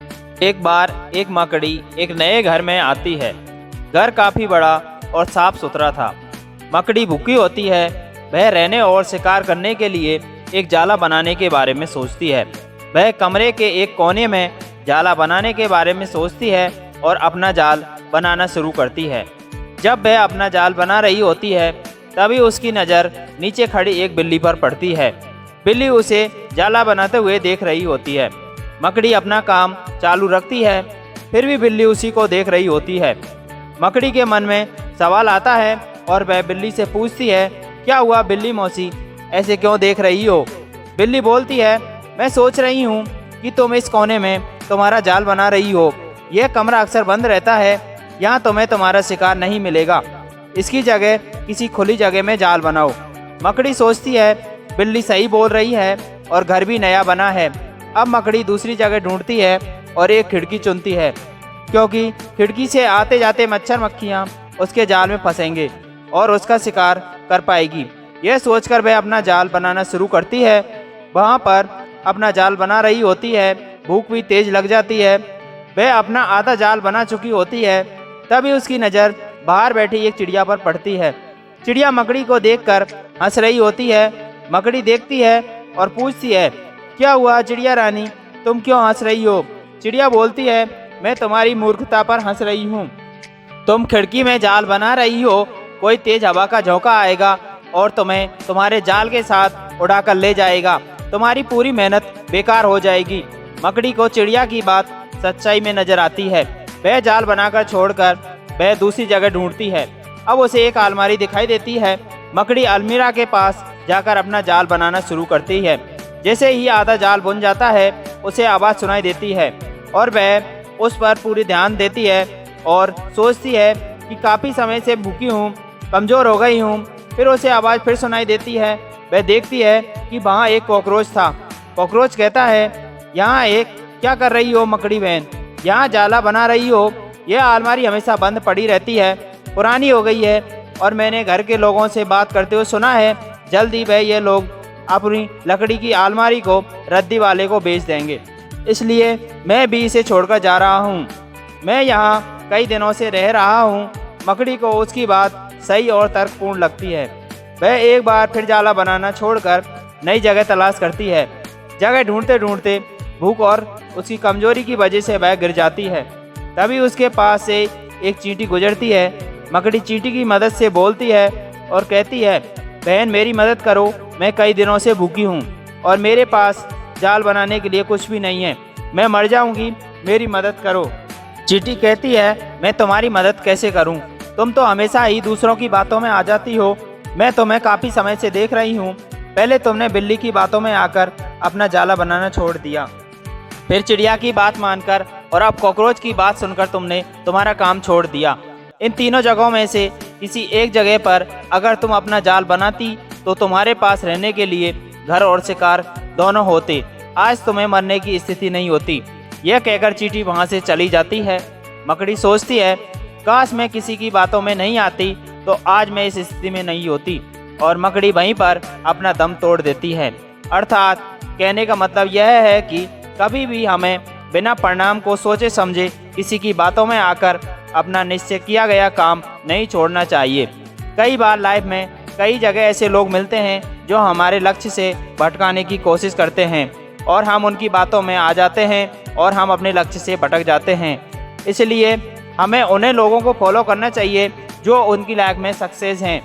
एक बार एक मकड़ी एक नए घर में आती है। घर काफ़ी बड़ा और साफ सुथरा था। मकड़ी भूखी होती है। वह रहने और शिकार करने के लिए एक जाला बनाने के बारे में सोचती है। वह कमरे के एक कोने में जाला बनाने के बारे में सोचती है और अपना जाल बनाना शुरू करती है। जब वह अपना जाल बना रही होती है तभी उसकी नज़र नीचे खड़ी एक बिल्ली पर पड़ती है। बिल्ली उसे जाला बनाते हुए देख रही होती है। मकड़ी अपना काम चालू रखती है, फिर भी बिल्ली उसी को देख रही होती है। मकड़ी के मन में सवाल आता है और वह बिल्ली से पूछती है, क्या हुआ बिल्ली मौसी, ऐसे क्यों देख रही हो? बिल्ली बोलती है, मैं सोच रही हूँ कि तुम इस कोने में तुम्हारा जाल बना रही हो। यह कमरा अक्सर बंद रहता है, यहाँ तुम्हें तुम्हारा शिकार नहीं मिलेगा। इसकी जगह किसी खुली जगह में जाल बनाओ। मकड़ी सोचती है बिल्ली सही बोल रही है और घर भी नया बना है। अब मकड़ी दूसरी जगह ढूंढती है और एक खिड़की चुनती है, क्योंकि खिड़की से आते जाते मच्छर मक्खियाँ उसके जाल में फंसेंगे और उसका शिकार कर पाएगी। यह सोचकर वह अपना जाल बनाना शुरू करती है। वहाँ पर अपना जाल बना रही होती है। भूख भी तेज लग जाती है। वह अपना आधा जाल बना चुकी होती है। तभी उसकी नज़र बाहर बैठी एक चिड़िया पर पड़ती है। चिड़िया मकड़ी को देखकर हंस रही होती है। मकड़ी देखती है और पूछती है, क्या हुआ चिड़िया रानी, तुम क्यों हंस रही हो? चिड़िया बोलती है, मैं तुम्हारी मूर्खता पर हंस रही हूँ। तुम खिड़की में जाल बना रही हो, कोई तेज हवा का झोंका आएगा और तुम्हें तुम्हारे जाल के साथ उड़ाकर ले जाएगा। तुम्हारी पूरी मेहनत बेकार हो जाएगी। मकड़ी को चिड़िया की बात सच्चाई में नजर आती है। वह जाल बनाकर छोड़कर वह दूसरी जगह ढूंढती है। अब उसे एक अलमारी दिखाई देती है। मकड़ी अलमीरा के पास जाकर अपना जाल बनाना शुरू करती है। जैसे ही आधा जाल बुन जाता है उसे आवाज़ सुनाई देती है और वह उस पर पूरी ध्यान देती है और सोचती है कि काफ़ी समय से भूखी हूँ, कमज़ोर हो गई हूँ। फिर उसे आवाज़ फिर सुनाई देती है। वह देखती है कि वहाँ एक कॉकरोच था। कॉकरोच कहता है, यहाँ एक क्या कर रही हो मकड़ी बहन, यहाँ जाला बना रही हो? यह अलमारी हमेशा बंद पड़ी रहती है, पुरानी हो गई है और मैंने घर के लोगों से बात करते हुए सुना है जल्दी वह ये लोग अपनी लकड़ी की अलमारी को रद्दी वाले को बेच देंगे, इसलिए मैं भी इसे छोड़कर जा रहा हूँ। मैं यहाँ कई दिनों से रह रहा हूँ। मकड़ी को उसकी बात सही और तर्कपूर्ण लगती है। वह एक बार फिर जाला बनाना छोड़कर नई जगह तलाश करती है। जगह ढूंढते ढूंढते भूख और उसकी कमजोरी की वजह से वह गिर जाती है। तभी उसके पास से एक चींटी गुजरती है। मकड़ी चींटी की मदद से बोलती है और कहती है, बहन मेरी मदद करो, मैं कई दिनों से भूखी हूँ और मेरे पास जाल बनाने के लिए कुछ भी नहीं है, मैं मर जाऊँगी, मेरी मदद करो। चींटी कहती है, मैं तुम्हारी मदद कैसे करूँ? तुम तो हमेशा ही दूसरों की बातों में आ जाती हो। मैं तुम्हें काफ़ी समय से देख रही हूँ। पहले तुमने बिल्ली की बातों में आकर अपना जाला बनाना छोड़ दिया, फिर चिड़िया की बात मानकर और अब कॉकरोच की बात सुनकर तुमने तुम्हारा काम छोड़ दिया। इन तीनों जगहों में से किसी एक जगह पर अगर तुम अपना जाल बनाती तो तुम्हारे पास रहने के लिए घर और शिकार दोनों होते। आज तुम्हें मरने की स्थिति नहीं होती। यह कहकर चींटी वहाँ से चली जाती है। मकड़ी सोचती है, काश मैं किसी की बातों में नहीं आती तो आज मैं इस स्थिति में नहीं होती, और मकड़ी वहीं पर अपना दम तोड़ देती है। अर्थात कहने का मतलब यह है कि कभी भी हमें बिना परिणाम को सोचे समझे किसी की बातों में आकर अपना निश्चय किया गया काम नहीं छोड़ना चाहिए। कई बार लाइफ में कई जगह ऐसे लोग मिलते हैं जो हमारे लक्ष्य से भटकाने की कोशिश करते हैं और हम उनकी बातों में आ जाते हैं और हम अपने लक्ष्य से भटक जाते हैं। इसलिए हमें उन्हें लोगों को फॉलो करना चाहिए जो उनकी लाइफ में सक्सेस हैं।